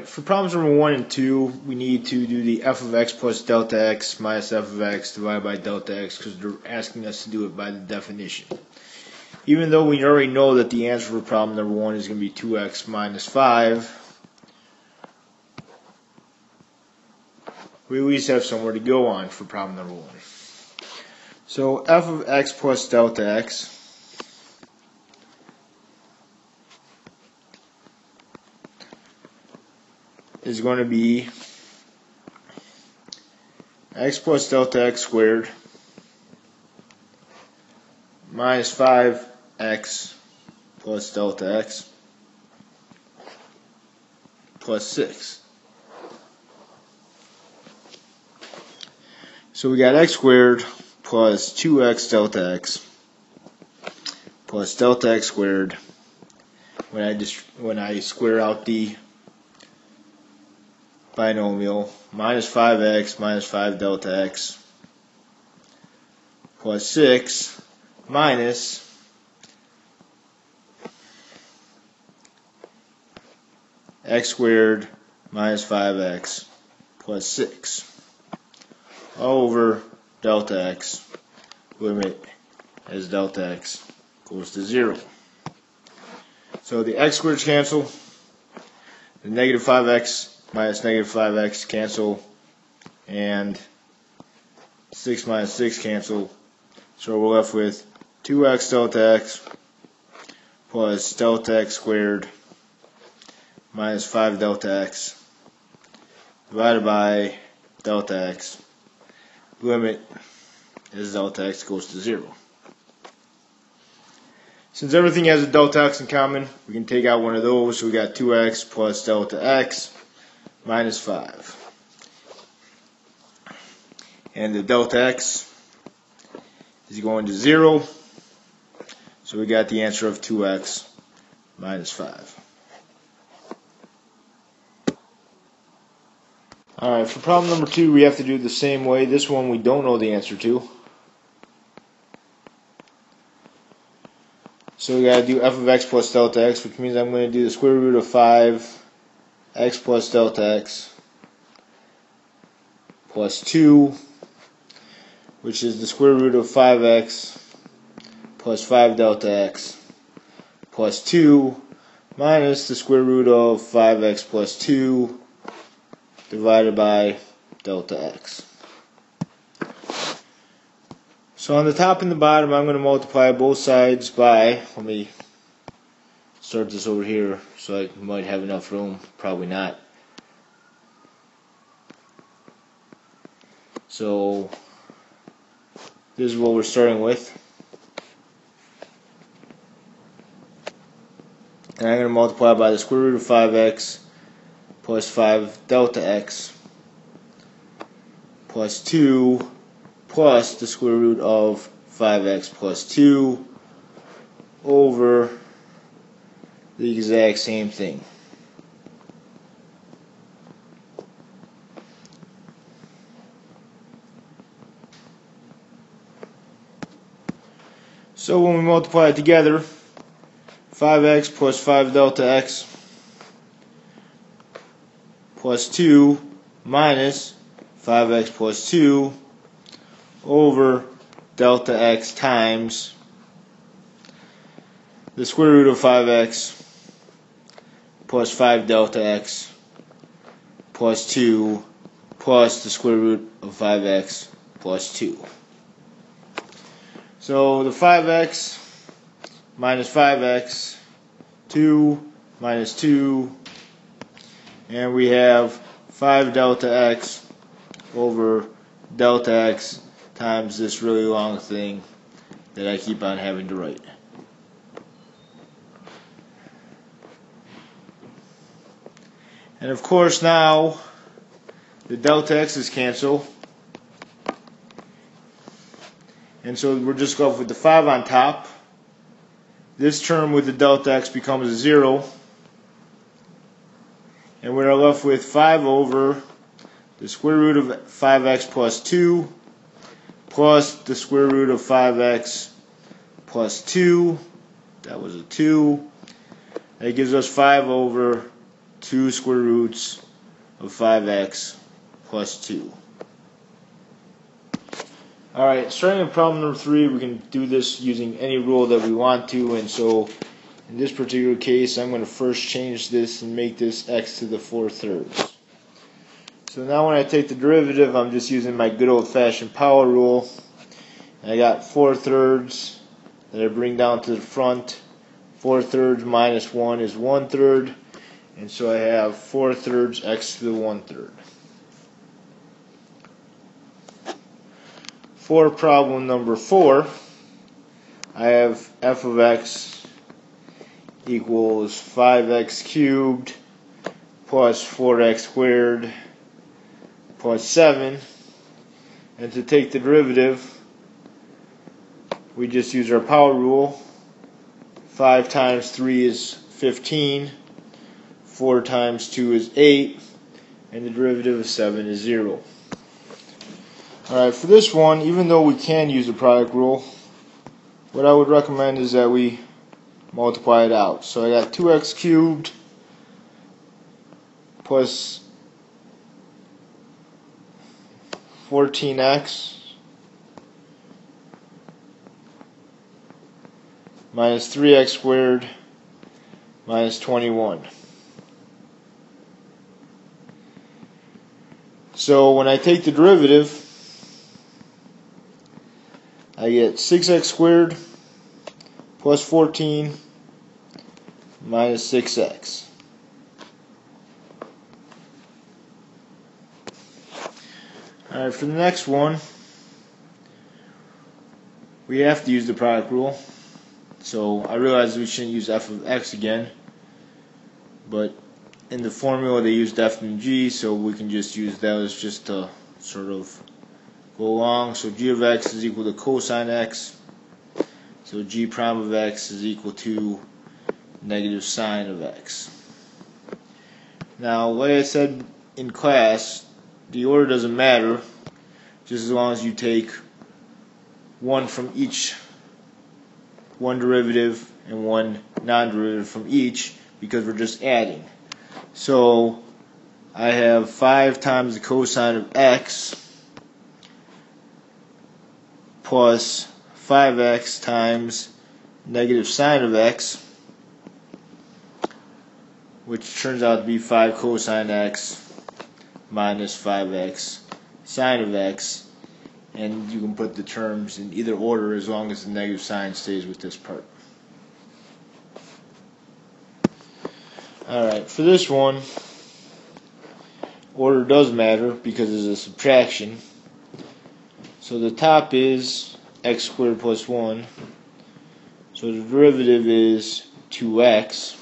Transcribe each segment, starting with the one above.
Alright, for problems number 1 and 2, we need to do the f of x plus delta x minus f of x divided by delta x because they're asking us to do it by the definition. Even though we already know that the answer for problem number 1 is going to be 2x minus 5, we at least have somewhere to go on for problem number 1. So f of x plus delta x is going to be x plus delta x squared minus 5x plus delta x plus 6. So we got x squared plus 2x delta x plus delta x squared when I square out the binomial minus 5x minus 5 delta x plus 6 minus x squared minus 5x plus 6 all over delta x, limit as delta x goes to 0. So the x squareds cancel, the negative 5x minus negative 5x cancel, and 6 minus 6 cancel. So we're left with 2x delta x plus delta x squared minus 5 delta x divided by delta x, limit as delta x goes to 0. Since everything has a delta x in common, we can take out one of those. So we got 2x plus delta x minus 5. And the delta x is going to 0. So we got the answer of 2x minus 5. Alright, for problem number 2, we have to do it the same way. This one we don't know the answer to. So we got to do f of x plus delta x, which means I'm going to do the square root of 5x plus delta x plus 2, which is the square root of 5x plus 5 delta x plus 2 minus the square root of 5x plus 2 divided by delta x. So on the top and the bottom, I'm going to multiply both sides by, let me start this over here so I might have enough room, probably not. So this is what we're starting with. And I'm going to multiply by the square root of 5x plus 5 delta x plus 2 plus the square root of 5x plus 2 over the exact same thing. So when we multiply it together, 5x plus 5 delta x plus 2 minus 5x plus 2 over delta x times the square root of 5x plus 5 delta x plus 2 plus the square root of 5x plus 2. So the 5x minus 5x, 2 minus 2, and we have 5 delta x over delta x times this really long thing that I keep on having to write. And of course now the delta x's cancel, and so we're just left with the 5 on top. This term with the delta x becomes a 0, and we're left with 5 over the square root of 5x plus 2 plus the square root of 5x plus 2. That was a 2. That gives us 5 over 2 square roots of 5x plus 2. Alright, starting with problem number 3, we can do this using any rule that we want to, and so in this particular case I'm going to first change this and make this x to the 4/3. So now when I take the derivative, I'm just using my good old-fashioned power rule. And I got 4/3 that I bring down to the front. 4/3 minus 1 is 1/3, and so I have 4/3 x to the 1/3. For problem number 4, I have f of x equals 5x cubed plus 4x squared plus 7, and to take the derivative we just use our power rule. 5 times 3 is 15, 4 times 2 is 8, and the derivative of 7 is 0. Alright, for this one, even though we can use the product rule, what I would recommend is that we multiply it out. So I got 2x cubed plus 14x minus 3x squared minus 21. So when I take the derivative, I get 6x squared plus 14 minus 6x. Alright, for the next one, we have to use the product rule. So I realize we shouldn't use f of x again, but in the formula they used f and g, so we can just use those just to sort of go along. So g of x is equal to cosine x, so g prime of x is equal to negative sine of x. Now, like I said in class, the order doesn't matter, just as long as you take one from each, one derivative and one non-derivative from each, because we're just adding. So I have 5 times the cosine of x plus 5x times negative sine of x, which turns out to be 5 cosine x minus 5x sine of x, and you can put the terms in either order as long as the negative sign stays with this part. Alright, for this one, order does matter because it's a subtraction. So the top is x squared plus 1, so the derivative is 2x.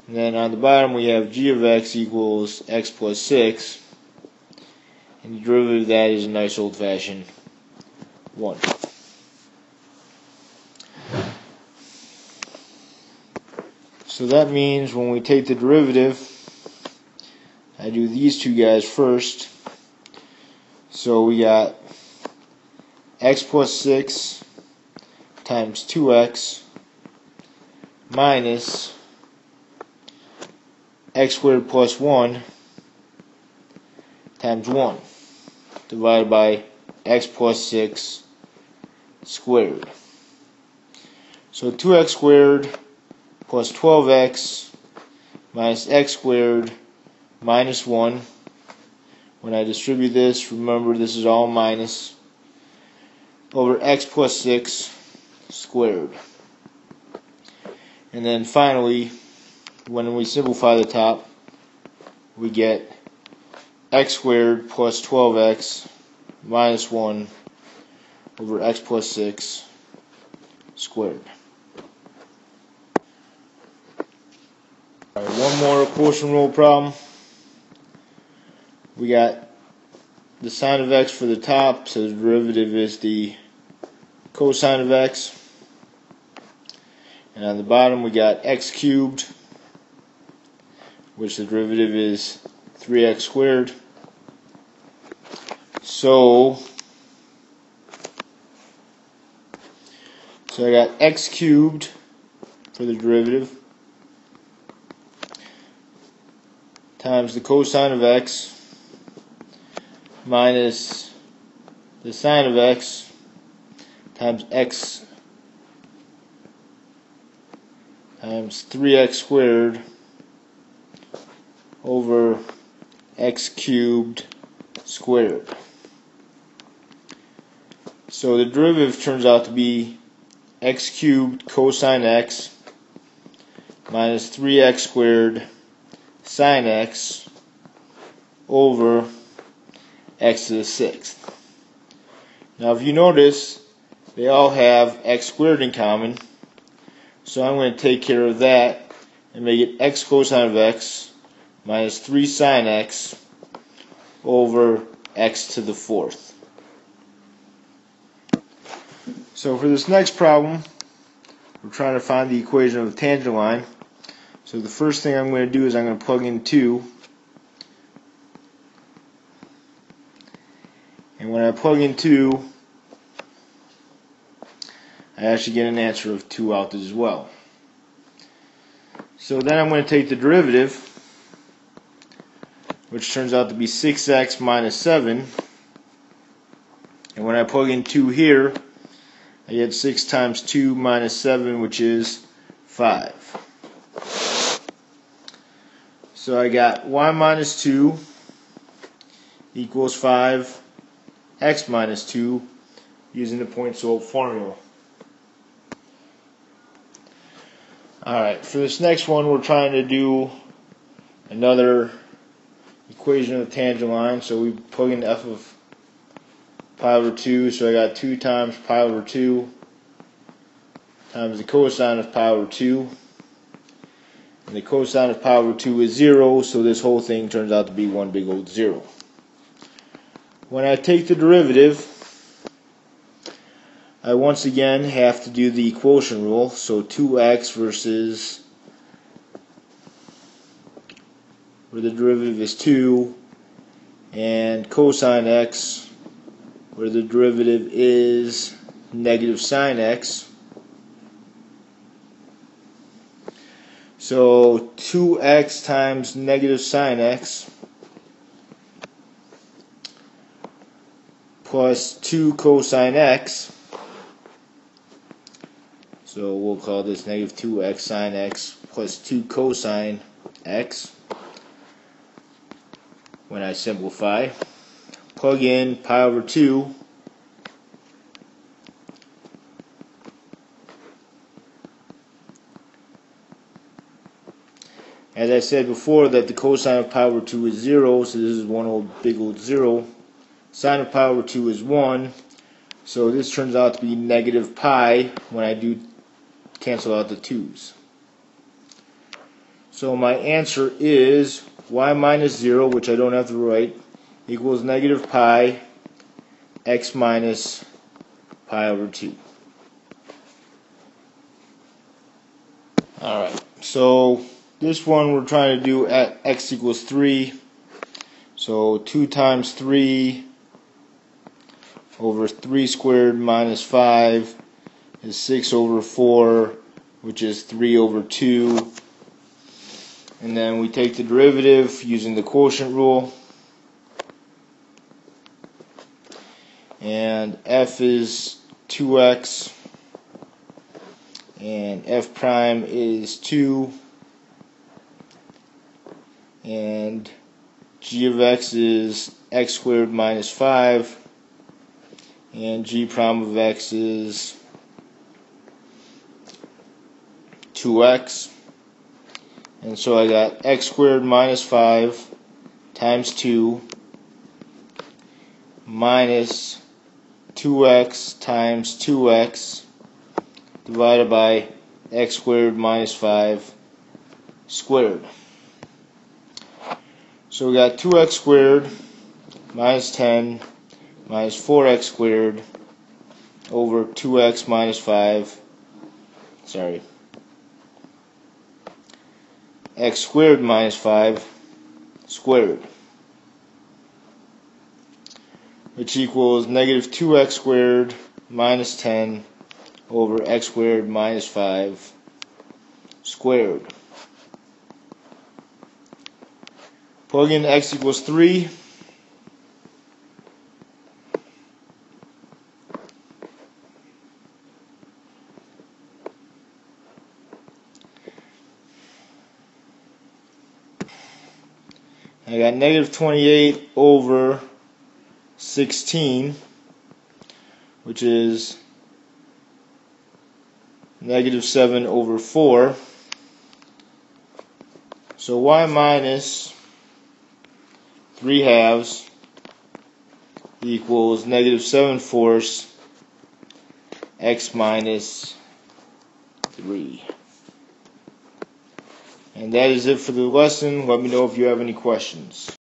And then on the bottom we have g of x equals x plus 6, and the derivative of that is a nice old-fashioned 1. So that means when we take the derivative, I do these two guys first. So we got x plus 6 times 2x minus x squared plus 1 times 1 divided by x plus 6 squared. So 2x squared plus 12x minus x squared minus 1. When I distribute this, remember this is all minus, over x plus 6 squared. And then finally, when we simplify the top, we get x squared plus 12x minus 1 over x plus 6 squared. Alright, one more quotient rule problem. We got the sine of x for the top, so the derivative is the cosine of x. And on the bottom we got x cubed, which the derivative is 3x squared. So I got x cubed for the derivative times the cosine of x minus the sine of x times x times 3x squared over x cubed squared. So the derivative turns out to be x cubed cosine x minus 3x squared sine x over x to the 6th. Now if you notice, they all have x squared in common, so I'm going to take care of that and make it x cosine of x minus 3 sine x over x to the 4th. So for this next problem, we're trying to find the equation of the tangent line. So the first thing I'm going to do is I'm going to plug in 2. And when I plug in 2, I actually get an answer of 2 out as well. So then I'm going to take the derivative, which turns out to be 6x minus 7. And when I plug in 2 here, I get 6 times 2 minus 7, which is 5. So I got y minus 2 equals 5, x minus 2, using the point slope formula. Alright, for this next one, we're trying to do another equation of the tangent line. So we plug in f of pi over 2, so I got 2 times pi over 2 times the cosine of pi over 2. And the cosine of pi over 2 is 0, so this whole thing turns out to be one big old 0. When I take the derivative, I once again have to do the quotient rule. So 2x versus, where the derivative is 2, and cosine x, where the derivative is negative sine x. So 2x times negative sine x plus 2 cosine x. So we'll call this negative 2x sine x plus 2 cosine x. When I simplify, plug in pi over 2, as I said before, that the cosine of pi over 2 is 0, so this is one big old 0. Sine of pi over 2 is 1, so this turns out to be negative pi when I do cancel out the 2's. So my answer is y minus 0, which I don't have to write, equals negative pi x minus pi over 2. Alright, so this one we're trying to do at x equals 3. So 2 times 3 over 3 squared minus 5 is 6 over 4, which is 3 over 2. And then we take the derivative using the quotient rule. And f is 2x, and f prime is 2, and g of x is x squared minus 5, and g prime of x is 2x. And so I got x squared minus 5 times 2 minus 2x times 2x divided by x squared minus 5 squared. So we got 2x squared minus 10 minus 4x squared over 2x minus 5, x squared minus 5 squared, which equals negative 2x squared minus 10 over x squared minus 5 squared. Plug in x equals 3. I got negative 28 over 16, which is negative 7 over 4. So y minus 3 halves equals negative 7 fourths x minus 3. And that is it for the lesson. Let me know if you have any questions.